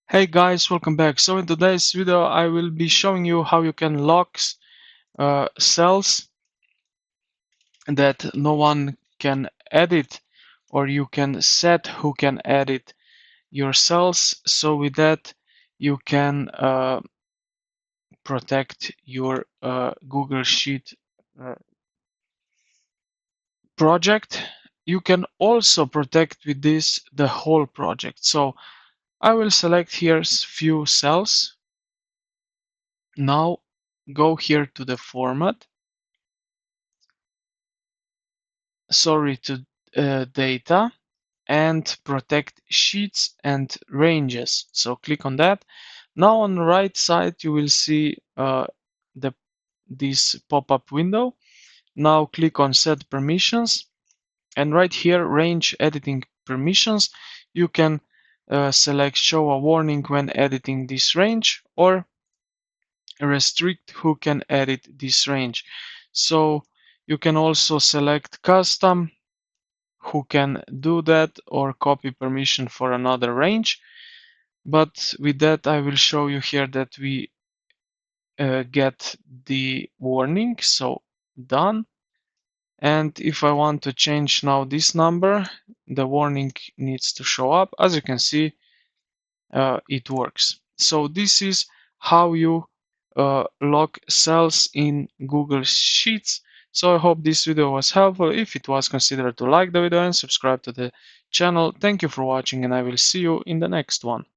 Hey guys, welcome back. So in today's video I will be showing you how you can lock cells that no one can edit, or you can set who can edit your cells. So with that you can protect your Google Sheet uh, project. You can also protect with this the whole project. So I will select here few cells. Now go here to the format, sorry, to data, and protect sheets and ranges. So click on that. Now on the right side you will see the this pop-up window. Now click on set permissions, and right here range editing permissions, you can select show a warning when editing this range, or restrict who can edit this range. So you can also select custom, who can do that, or copy permission for another range. But with that I will show you here that we get the warning. So done. And if I want to change now this number, the warning needs to show up. As you can see, it works. So this is how you lock cells in Google Sheets. So I hope this video was helpful. If it was, consider to like the video and subscribe to the channel. Thank you for watching, and I will see you in the next one.